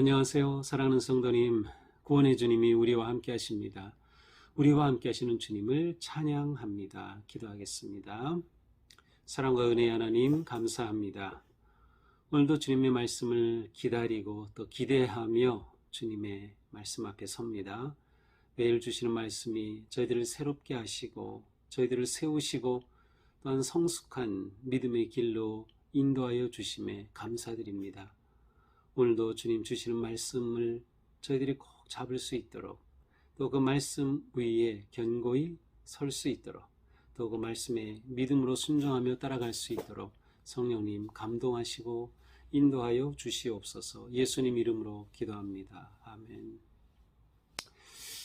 안녕하세요. 사랑하는 성도님, 구원의 주님이 우리와 함께 하십니다. 우리와 함께 하시는 주님을 찬양합니다. 기도하겠습니다. 사랑과 은혜의 하나님 감사합니다. 오늘도 주님의 말씀을 기다리고 또 기대하며 주님의 말씀 앞에 섭니다. 매일 주시는 말씀이 저희들을 새롭게 하시고 저희들을 세우시고 또한 성숙한 믿음의 길로 인도하여 주심에 감사드립니다. 오늘도 주님 주시는 말씀을 저희들이 꼭 잡을 수 있도록, 또 그 말씀 위에 견고히 설 수 있도록, 또 그 말씀에 믿음으로 순종하며 따라갈 수 있도록 성령님 감동하시고 인도하여 주시옵소서. 예수님 이름으로 기도합니다. 아멘.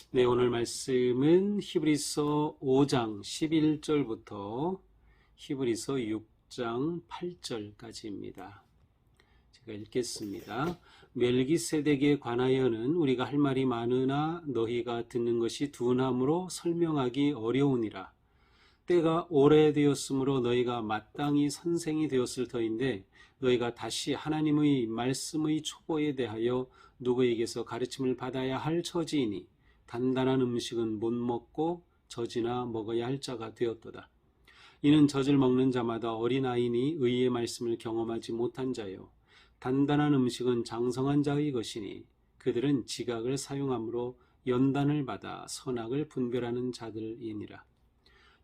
네, 오늘 말씀은 히브리서 5장 11절부터 히브리서 6장 8절까지입니다. 제가 읽겠습니다. 멜기세덱에 관하여는 우리가 할 말이 많으나 너희가 듣는 것이 둔함으로 설명하기 어려우니라. 때가 오래되었으므로 너희가 마땅히 선생이 되었을 터인데 너희가 다시 하나님의 말씀의 초보에 대하여 누구에게서 가르침을 받아야 할 처지이니 단단한 음식은 못 먹고 젖이나 먹어야 할 자가 되었도다. 이는 젖을 먹는 자마다 어린아이니 의의 말씀을 경험하지 못한 자요. 단단한 음식은 장성한 자의 것이니 그들은 지각을 사용함으로 연단을 받아 선악을 분별하는 자들이니라.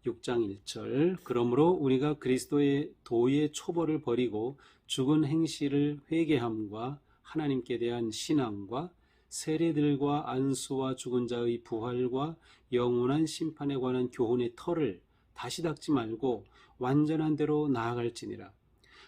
6장 1절 그러므로 우리가 그리스도의 도의 초보를 버리고 죽은 행실을 회개함과 하나님께 대한 신앙과 세례들과 안수와 죽은 자의 부활과 영원한 심판에 관한 교훈의 터를 다시 닦지 말고 완전한 대로 나아갈지니라.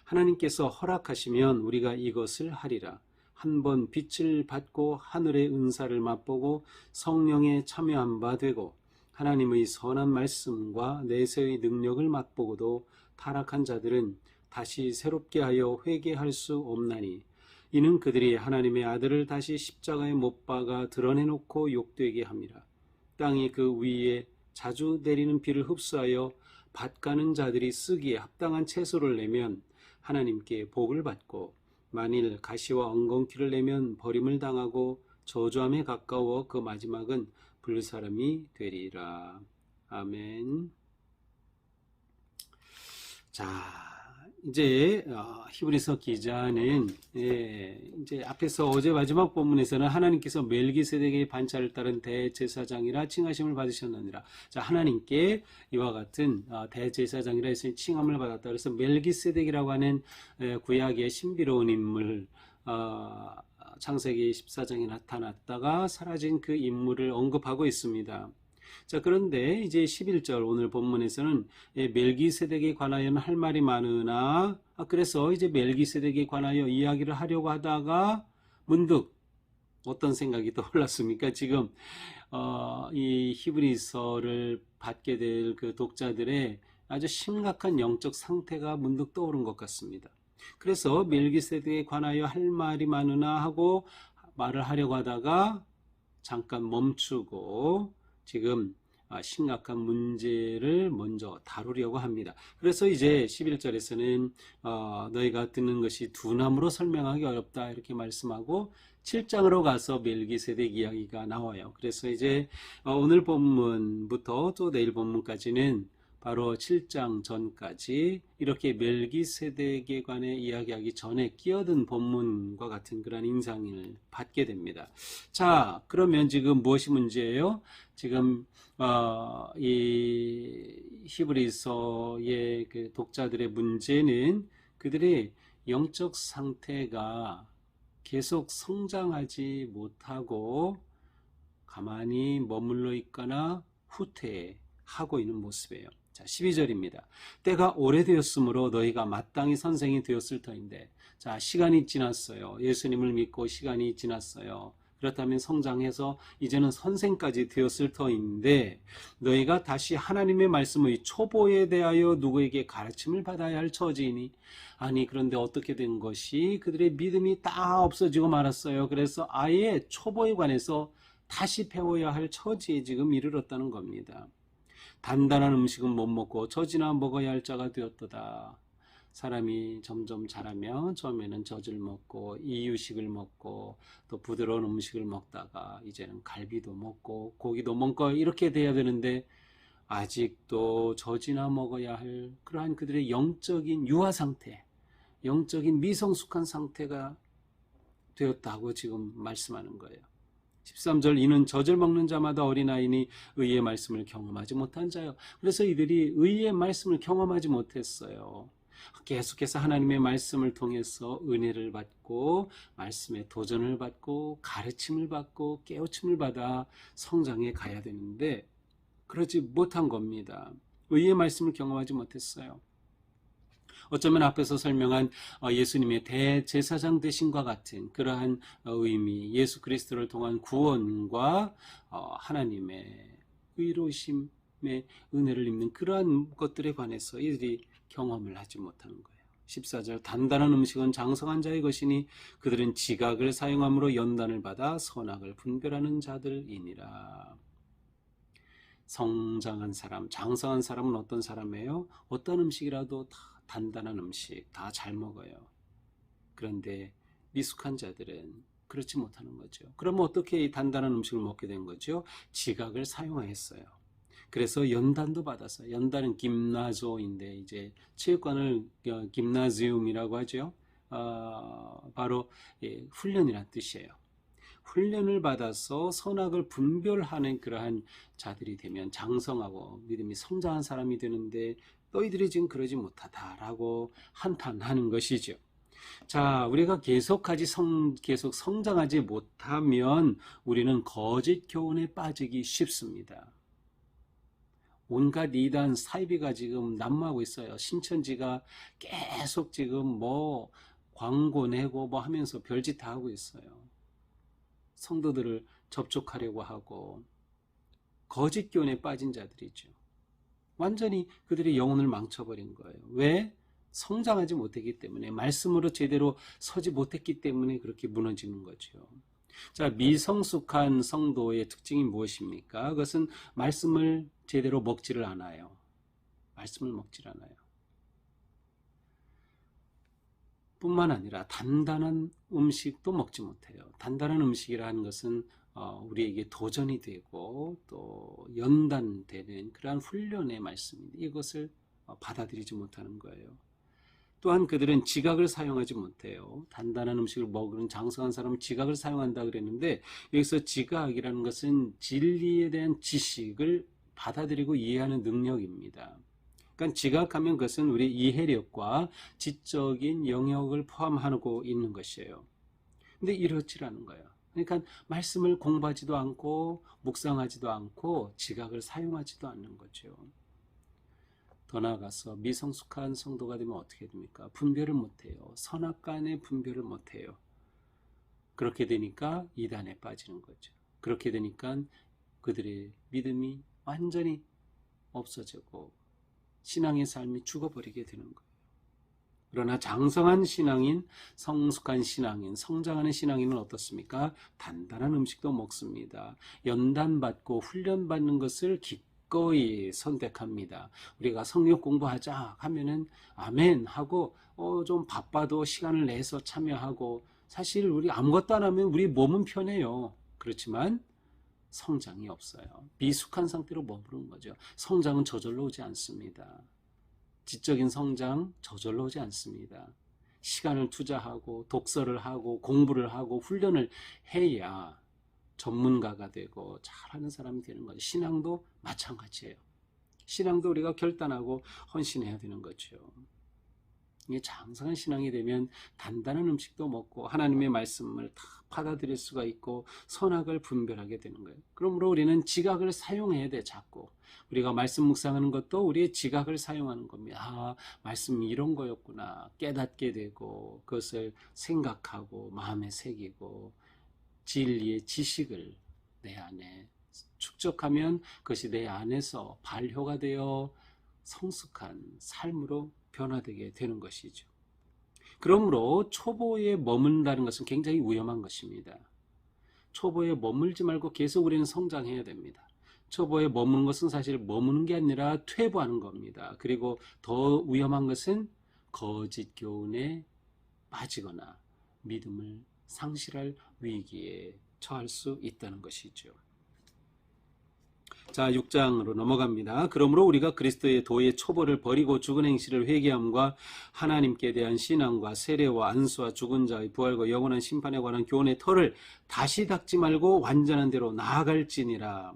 하나님께서 허락하시면 우리가 이것을 하리라. 한번 빛을 받고 하늘의 은사를 맛보고 성령에 참여한 바 되고 하나님의 선한 말씀과 내세의 능력을 맛보고도 타락한 자들은 다시 새롭게 하여 회개할 수 없나니 이는 그들이 하나님의 아들을 다시 십자가에 못 박아 드러내놓고 욕되게 함이라. 땅이 그 위에 자주 내리는 비를 흡수하여 밭 가는 자들이 쓰기에 합당한 채소를 내면 하나님께 복을 받고 만일 가시와 엉겅퀴를 내면 버림을 당하고 저주함에 가까워 그 마지막은 불사람이 되리라. 아멘. 자, 이제 히브리서 기자는 이제 앞에서 어제 마지막 본문에서는 하나님께서 멜기세덱의 반차를 따른 대제사장이라 칭하심을 받으셨느니라. 자, 하나님께 이와 같은 대제사장이라 해서 칭함을 받았다. 그래서 멜기세덱이라고 하는 구약의 신비로운 인물, 창세기 14장에 나타났다가 사라진 그 인물을 언급하고 있습니다. 자, 그런데 이제 11절 오늘 본문에서는 멜기세덱에 관하여는 할 말이 많으나 그래서 이제 멜기세덱에 관하여 이야기를 하려고 하다가 문득 어떤 생각이 떠올랐습니까? 지금 이 히브리서를 받게 될 그 독자들의 아주 심각한 영적 상태가 문득 떠오른 것 같습니다. 그래서 멜기세덱에 관하여 할 말이 많으나 하고 말을 하려고 하다가 잠깐 멈추고 지금 심각한 문제를 먼저 다루려고 합니다. 그래서 이제 11절에서는 너희가 듣는 것이 둔함으로 설명하기 어렵다 이렇게 말씀하고 7장으로 가서 멜기세덱 이야기가 나와요. 그래서 이제 오늘 본문부터 또 내일 본문까지는 바로 7장 전까지 이렇게 멜기세덱에 관해 이야기하기 전에 끼어든 본문과 같은 그런 인상을 받게 됩니다. 자, 그러면 지금 무엇이 문제예요? 지금 이 히브리서의 그 독자들의 문제는 그들의 영적 상태가 계속 성장하지 못하고 가만히 머물러 있거나 후퇴하고 있는 모습이에요. 자, 12절입니다. 때가 오래되었으므로 너희가 마땅히 선생이 되었을 터인데, 자, 시간이 지났어요. 예수님을 믿고 시간이 지났어요. 그렇다면 성장해서 이제는 선생까지 되었을 터인데 너희가 다시 하나님의 말씀의 초보에 대하여 누구에게 가르침을 받아야 할 처지이니 아니 그런데 어떻게 된 것이 그들의 믿음이 다 없어지고 말았어요. 그래서 아예 초보에 관해서 다시 배워야 할 처지에 지금 이르렀다는 겁니다. 단단한 음식은 못 먹고 젖이나 먹어야 할 자가 되었도다. 사람이 점점 자라면 처음에는 젖을 먹고 이유식을 먹고 또 부드러운 음식을 먹다가 이제는 갈비도 먹고 고기도 먹고 이렇게 돼야 되는데 아직도 젖이나 먹어야 할 그러한 그들의 영적인 유아 상태, 영적인 미성숙한 상태가 되었다고 지금 말씀하는 거예요. 13절 이는 젖을 먹는 자마다 어린아이니 의의 말씀을 경험하지 못한 자요. 그래서 이들이 의의 말씀을 경험하지 못했어요. 계속해서 하나님의 말씀을 통해서 은혜를 받고 말씀에 도전을 받고 가르침을 받고 깨우침을 받아 성장해 가야 되는데 그러지 못한 겁니다. 의의 말씀을 경험하지 못했어요. 어쩌면 앞에서 설명한 예수님의 대제사장 되심과 같은 그러한 의미, 예수 그리스도를 통한 구원과 하나님의 의로우심의 은혜를 입는 그러한 것들에 관해서 이들이 경험을 하지 못하는 거예요. 14절 단단한 음식은 장성한 자의 것이니 그들은 지각을 사용함으로 연단을 받아 선악을 분별하는 자들이니라. 성장한 사람, 장성한 사람은 어떤 사람이에요? 어떤 음식이라도 다 단단한 음식 다 잘 먹어요. 그런데 미숙한 자들은 그렇지 못하는 거죠. 그러면 어떻게 이 단단한 음식을 먹게 된 거죠? 지각을 사용하였어요. 그래서 연단도 받았어요. 연단은 김나조인데 이제 체육관을 김나지움이라고 하죠. 바로 훈련이란 뜻이에요. 훈련을 받아서 선악을 분별하는 그러한 자들이 되면 장성하고 믿음이 성장한 사람이 되는데 너희들이 지금 그러지 못하다라고 한탄하는 것이죠. 자, 우리가 계속 성장하지 못하면 우리는 거짓 교훈에 빠지기 쉽습니다. 온갖 이단 사이비가 지금 난무하고 있어요. 신천지가 계속 지금 뭐 광고 내고 뭐 하면서 별짓 다 하고 있어요. 성도들을 접촉하려고 하고 거짓 교훈에 빠진 자들이죠. 완전히 그들의 영혼을 망쳐버린 거예요. 왜? 성장하지 못했기 때문에, 말씀으로 제대로 서지 못했기 때문에 그렇게 무너지는 거죠. 자, 미성숙한 성도의 특징이 무엇입니까? 그것은 말씀을 제대로 먹지를 않아요. 말씀을 먹질 않아요. 뿐만 아니라 단단한 음식도 먹지 못해요. 단단한 음식이라는 것은 우리에게 도전이 되고 또 연단되는 그러한 훈련의 말씀인데 이것을 받아들이지 못하는 거예요. 또한 그들은 지각을 사용하지 못해요. 단단한 음식을 먹는 장성한 사람은 지각을 사용한다 그랬는데 여기서 지각이라는 것은 진리에 대한 지식을 받아들이고 이해하는 능력입니다. 그러니까 지각하면 그것은 우리 이해력과 지적인 영역을 포함하고 있는 것이에요. 근데 이렇지 않은 거예요. 그러니까 말씀을 공부하지도 않고 묵상하지도 않고 지각을 사용하지도 않는 거죠. 더 나아가서 미성숙한 성도가 되면 어떻게 됩니까? 분별을 못해요. 선악간의 분별을 못해요. 그렇게 되니까 이단에 빠지는 거죠. 그렇게 되니까 그들의 믿음이 완전히 없어지고 신앙의 삶이 죽어버리게 되는 거예요. 그러나 장성한 신앙인, 성숙한 신앙인, 성장하는 신앙인은 어떻습니까? 단단한 음식도 먹습니다. 연단받고 훈련받는 것을 기꺼이 선택합니다. 우리가 성경 공부하자 하면은 아멘 하고 좀 바빠도 시간을 내서 참여하고 사실 우리 아무것도 안 하면 우리 몸은 편해요. 그렇지만 성장이 없어요. 미숙한 상태로 머무르는 거죠. 성장은 저절로 오지 않습니다. 지적인 성장 저절로 오지 않습니다. 시간을 투자하고 독서를 하고 공부를 하고 훈련을 해야 전문가가 되고 잘하는 사람이 되는 거죠. 신앙도 마찬가지예요. 신앙도 우리가 결단하고 헌신해야 되는 거죠. 이게 장성한 신앙이 되면 단단한 음식도 먹고 하나님의 말씀을 다 받아들일 수가 있고 선악을 분별하게 되는 거예요. 그러므로 우리는 지각을 사용해야 돼. 자꾸 우리가 말씀 묵상하는 것도 우리의 지각을 사용하는 겁니다. 아, 말씀이 이런 거였구나 깨닫게 되고 그것을 생각하고 마음에 새기고 진리의 지식을 내 안에 축적하면 그것이 내 안에서 발효가 되어 성숙한 삶으로 변화되게 되는 것이죠. 그러므로 초보에 머문다는 것은 굉장히 위험한 것입니다. 초보에 머물지 말고 계속 우리는 성장해야 됩니다. 초보에 머무는 것은 사실 머무는 게 아니라 퇴보하는 겁니다. 그리고 더 위험한 것은 거짓 교훈에 빠지거나 믿음을 상실할 위기에 처할 수 있다는 것이죠. 자, 6장으로 넘어갑니다. 그러므로 우리가 그리스도의 도의 초보를 버리고 죽은 행실을 회개함과 하나님께 대한 신앙과 세례와 안수와 죽은 자의 부활과 영원한 심판에 관한 교훈의 터를 다시 닦지 말고 완전한 대로 나아갈지니라.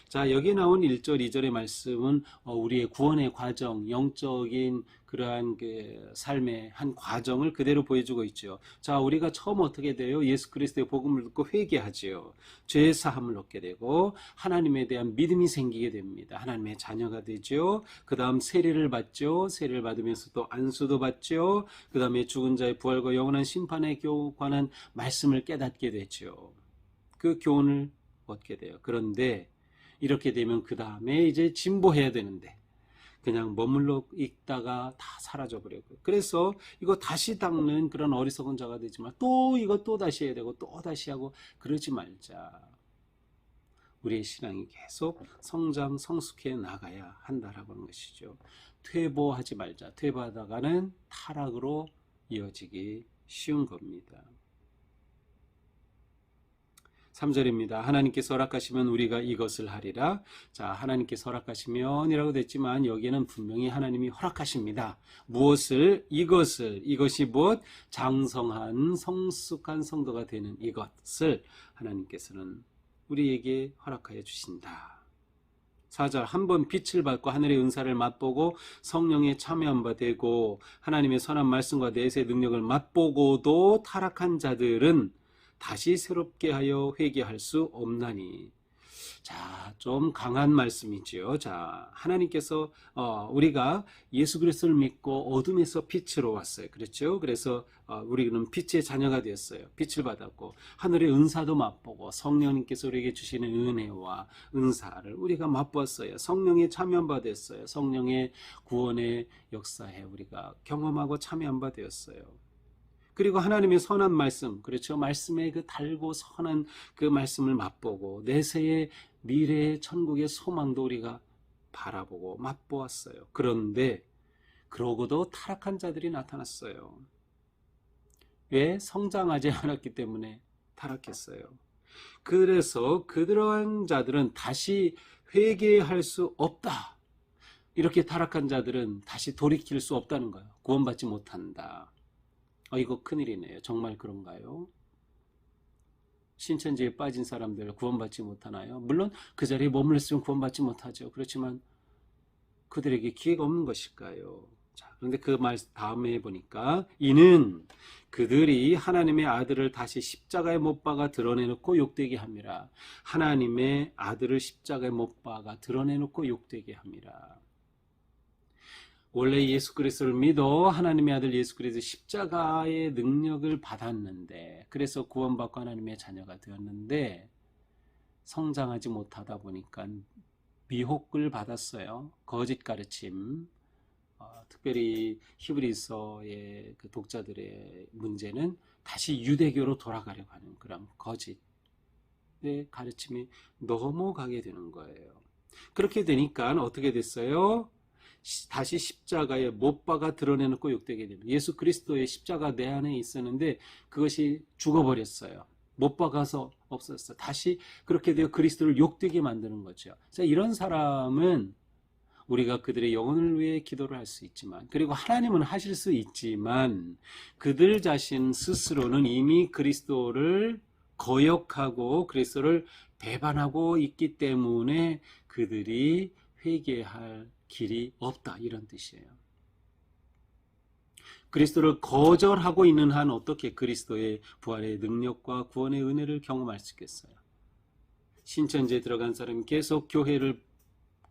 자, 여기 나온 1절, 2절의 말씀은 우리의 구원의 과정, 영적인 그러한 그 삶의 한 과정을 그대로 보여주고 있죠. 자, 우리가 처음 어떻게 돼요? 예수 그리스도의 복음을 듣고 회개하지요. 죄 사함을 얻게 되고 하나님에 대한 믿음이 생기게 됩니다. 하나님의 자녀가 되죠. 그 다음 세례를 받죠. 세례를 받으면서 또 안수도 받죠. 그 다음에 죽은 자의 부활과 영원한 심판에 관한 말씀을 깨닫게 되죠. 그 교훈을 얻게 돼요. 그런데 이렇게 되면 그 다음에 이제 진보해야 되는데 그냥 머물러 있다가 다 사라져버리고, 그래서 이거 다시 닦는 그런 어리석은 자가 되지만 또 이거 또 다시 해야 되고 또 다시 하고 그러지 말자. 우리의 신앙이 계속 성장 성숙해 나가야 한다라고 하는 것이죠. 퇴보하지 말자. 퇴보하다가는 타락으로 이어지기 쉬운 겁니다. 3절입니다. 하나님께서 허락하시면 우리가 이것을 하리라. 자, 하나님께서 허락하시면 이라고 됐지만 여기에는 분명히 하나님이 허락하십니다. 무엇을? 이것이 무엇? 장성한 성숙한 성도가 되는 이것을 하나님께서는 우리에게 허락하여 주신다. 4절, 한번 빛을 받고 하늘의 은사를 맛보고 성령에 참여한 바 되고 하나님의 선한 말씀과 내세의 능력을 맛보고도 타락한 자들은 다시 새롭게 하여 회개할 수 없나니. 자, 좀 강한 말씀이지요. 자, 하나님께서 우리가 예수 그리스도를 믿고 어둠에서 빛으로 왔어요. 그렇죠? 그래서 우리는 빛의 자녀가 되었어요. 빛을 받았고 하늘의 은사도 맛보고 성령님께서 우리에게 주시는 은혜와 은사를 우리가 맛보았어요. 성령에 참여한 바 됐어요. 성령의 구원의 역사에 우리가 경험하고 참여한 바 되었어요. 그리고 하나님의 선한 말씀, 그렇죠? 말씀의 그 달고 선한 그 말씀을 맛보고 내세의 미래의 천국의 소망도 우리가 바라보고 맛보았어요. 그런데 그러고도 타락한 자들이 나타났어요. 왜? 성장하지 않았기 때문에 타락했어요. 그래서 그러한 자들은 다시 회개할 수 없다. 이렇게 타락한 자들은 다시 돌이킬 수 없다는 거예요. 구원받지 못한다. 이거 큰일이네요. 정말 그런가요? 신천지에 빠진 사람들 구원받지 못하나요? 물론 그 자리에 머물렀으면 구원받지 못하죠. 그렇지만 그들에게 기회가 없는 것일까요? 자, 그런데 그 말 다음에 보니까 이는 그들이 하나님의 아들을 다시 십자가에 못 박아 드러내놓고 욕되게 함이라. 하나님의 아들을 십자가에 못 박아 드러내놓고 욕되게 함이라. 원래 예수 그리스도를 믿어 하나님의 아들 예수 그리스도 십자가의 능력을 받았는데, 그래서 구원받고 하나님의 자녀가 되었는데 성장하지 못하다 보니까 미혹을 받았어요. 거짓 가르침. 특별히 히브리서의 그 독자들의 문제는 다시 유대교로 돌아가려고 하는 그런 거짓의 가르침이 넘어가게 되는 거예요. 그렇게 되니까 어떻게 됐어요? 다시 십자가에 못 박아 드러내놓고 욕되게 됩니다. 예수 그리스도의 십자가 내 안에 있었는데 그것이 죽어버렸어요. 못 박아서 없었어요. 다시 그렇게 되어 그리스도를 욕되게 만드는 거죠. 그래서 이런 사람은 우리가 그들의 영혼을 위해 기도를 할 수 있지만, 그리고 하나님은 하실 수 있지만 그들 자신 스스로는 이미 그리스도를 거역하고 그리스도를 배반하고 있기 때문에 그들이 회개할 길이 없다, 이런 뜻이에요. 그리스도를 거절하고 있는 한 어떻게 그리스도의 부활의 능력과 구원의 은혜를 경험할 수 있겠어요? 신천지에 들어간 사람이 계속 교회를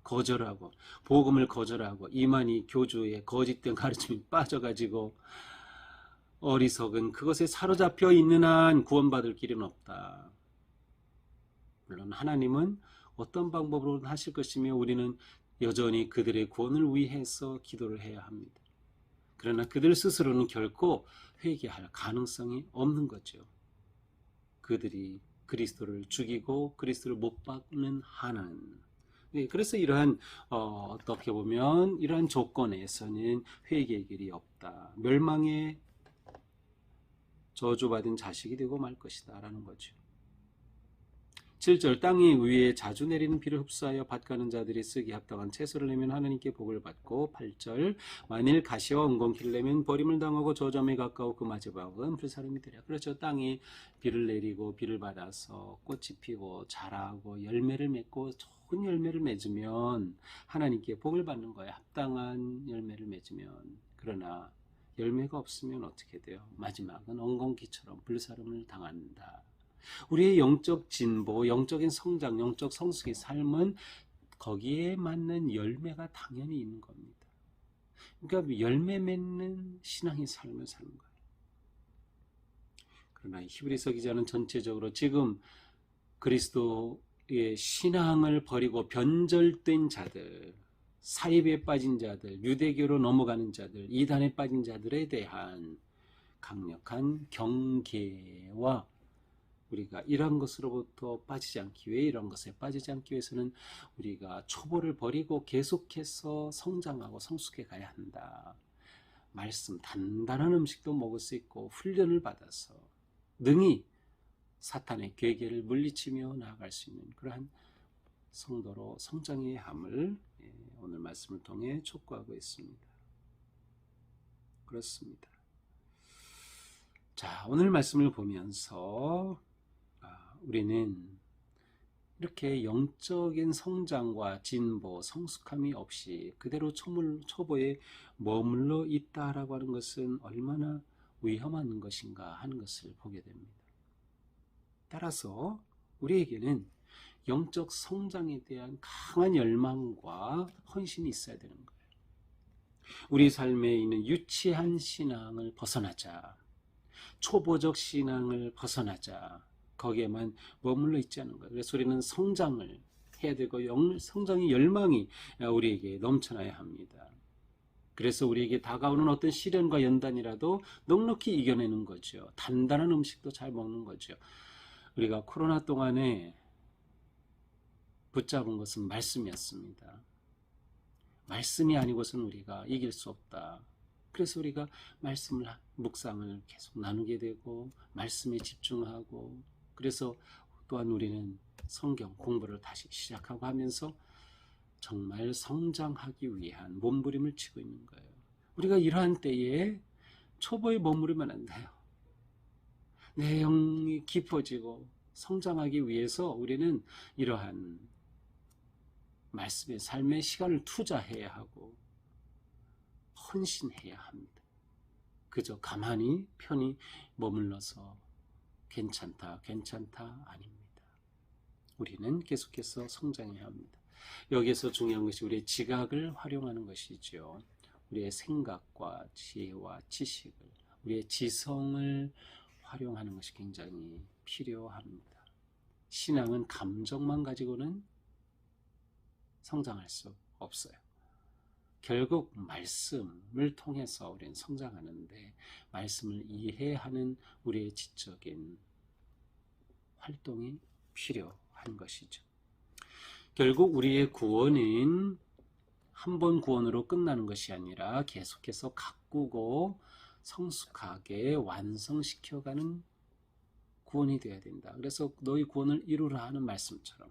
거절하고 복음을 거절하고 이만희 교주의 거짓된 가르침에 빠져가지고 어리석은 그것에 사로잡혀 있는 한 구원받을 길은 없다. 물론 하나님은 어떤 방법으로든 하실 것이며 우리는 여전히 그들의 구원을 위해서 기도를 해야 합니다. 그러나 그들 스스로는 결코 회개할 가능성이 없는 거죠. 그들이 그리스도를 죽이고 그리스도를 못 박는 한은 네, 그래서 이러한 어떻게 보면 이러한 조건에서는 회개의 길이 없다. 멸망의 저주받은 자식이 되고 말 것이다 라는 거죠. 7절 땅이 위에 자주 내리는 비를 흡수하여 밭가는 자들이 쓰기 합당한 채소를 내면 하나님께 복을 받고 8절 만일 가시와 은공키를 내면 버림을 당하고 저점에 가까워 그 마지막은 불사름이 되랴. 그렇죠. 땅이 비를 내리고 비를 받아서 꽃이 피고 자라고 열매를 맺고 좋은 열매를 맺으면 하나님께 복을 받는 거예요. 합당한 열매를 맺으면. 그러나 열매가 없으면 어떻게 돼요? 마지막은 엉겅퀴처럼 불사름을 당한다. 우리의 영적 진보, 영적인 성장, 영적 성숙의 삶은 거기에 맞는 열매가 당연히 있는 겁니다. 그러니까 열매 맺는 신앙의 삶을 사는 거예요. 그러나 히브리서 기자는 전체적으로 지금 그리스도의 신앙을 버리고 변절된 자들, 사입에 빠진 자들, 유대교로 넘어가는 자들, 이단에 빠진 자들에 대한 강력한 경계와 우리가 이런 것으로부터 빠지지 않기 위해 이런 것에 빠지지 않기 위해서는 우리가 초보를 버리고 계속해서 성장하고 성숙해 가야 한다. 말씀 단단한 음식도 먹을 수 있고 훈련을 받아서 능히 사탄의 괴계를 물리치며 나아갈 수 있는 그러한 성도로 성장해야 함을 오늘 말씀을 통해 촉구하고 있습니다. 그렇습니다. 자, 오늘 말씀을 보면서 우리는 이렇게 영적인 성장과 진보, 성숙함이 없이 그대로 초보에 머물러 있다라고 하는 것은 얼마나 위험한 것인가 하는 것을 보게 됩니다. 따라서 우리에게는 영적 성장에 대한 강한 열망과 헌신이 있어야 되는 거예요. 우리 삶에 있는 유치한 신앙을 벗어나자. 초보적 신앙을 벗어나자. 거기에만 머물러 있지 않은 거예요. 그래서 우리는 성장을 해야 되고 성장의 열망이 우리에게 넘쳐나야 합니다. 그래서 우리에게 다가오는 어떤 시련과 연단이라도 넉넉히 이겨내는 거죠. 단단한 음식도 잘 먹는 거죠. 우리가 코로나 동안에 붙잡은 것은 말씀이었습니다. 말씀이 아니고서는 우리가 이길 수 없다. 그래서 우리가 말씀을 묵상을 계속 나누게 되고 말씀에 집중하고 그래서 또한 우리는 성경 공부를 다시 시작하고 하면서 정말 성장하기 위한 몸부림을 치고 있는 거예요. 우리가 이러한 때에 초보에 머무르면 안 돼요. 내 영이 깊어지고 성장하기 위해서 우리는 이러한 말씀의 삶의 시간을 투자해야 하고 헌신해야 합니다. 그저 가만히 편히 머물러서 괜찮다 아닙니다. 우리는 계속해서 성장해야 합니다. 여기에서 중요한 것이 우리의 지각을 활용하는 것이죠. 우리의 생각과 지혜와 지식을, 우리의 지성을 활용하는 것이 굉장히 필요합니다. 신앙은 감정만 가지고는 성장할 수 없어요. 결국 말씀을 통해서 우리는 성장하는데 말씀을 이해하는 우리의 지적인 활동이 필요한 것이죠. 결국 우리의 구원은 한 번 구원으로 끝나는 것이 아니라 계속해서 가꾸고 성숙하게 완성시켜가는 구원이 되어야 된다. 그래서 너희 구원을 이루라 하는 말씀처럼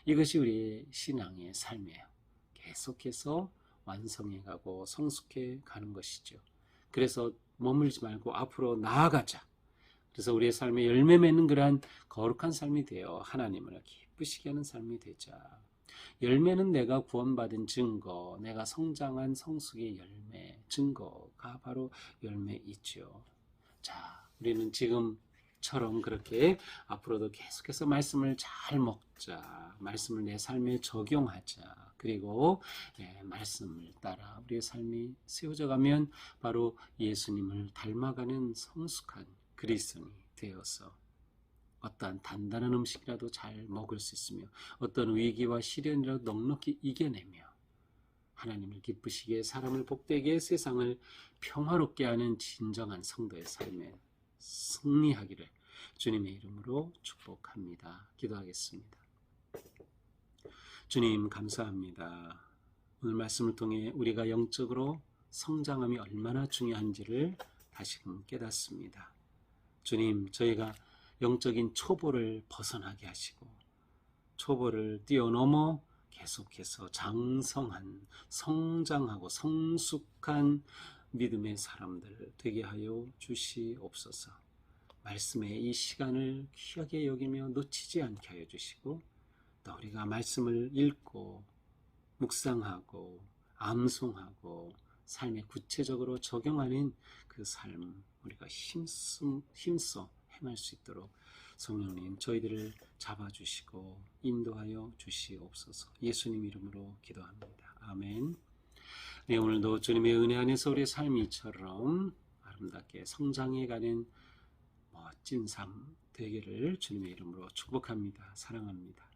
이것이 우리의 신앙의 삶이에요. 계속해서 완성해가고 성숙해 가는 것이죠. 그래서 머물지 말고 앞으로 나아가자. 그래서 우리의 삶에 열매 맺는 그러한 거룩한 삶이 되어 하나님을 기쁘시게 하는 삶이 되자. 열매는 내가 구원받은 증거, 내가 성장한 성숙의 열매, 증거가 바로 열매이죠. 자, 우리는 지금처럼 그렇게 앞으로도 계속해서 말씀을 잘 먹자. 말씀을 내 삶에 적용하자. 그리고 말씀을 따라 우리의 삶이 세워져 가면 바로 예수님을 닮아가는 성숙한 그리스도인이 되어서 어떠한 단단한 음식이라도 잘 먹을 수 있으며 어떤 위기와 시련이라도 넉넉히 이겨내며 하나님을 기쁘시게 사람을 복되게 세상을 평화롭게 하는 진정한 성도의 삶에 승리하기를 주님의 이름으로 축복합니다. 기도하겠습니다. 주님 감사합니다. 오늘 말씀을 통해 우리가 영적으로 성장함이 얼마나 중요한지를 다시금 깨닫습니다. 주님, 저희가 영적인 초보를 벗어나게 하시고 초보를 뛰어넘어 계속해서 장성한, 성장하고 성숙한 믿음의 사람들 되게 하여 주시옵소서. 말씀의 이 시간을 귀하게 여기며 놓치지 않게 하여 주시고 또 우리가 말씀을 읽고 묵상하고 암송하고 삶에 구체적으로 적용하는 그 삶 우리가 힘써 행할 수 있도록 성령님 저희들을 잡아주시고 인도하여 주시옵소서. 예수님 이름으로 기도합니다. 아멘. 네, 오늘도 주님의 은혜 안에서 우리의 삶이 이처럼 아름답게 성장해가는 멋진 삶 되기를 주님의 이름으로 축복합니다. 사랑합니다.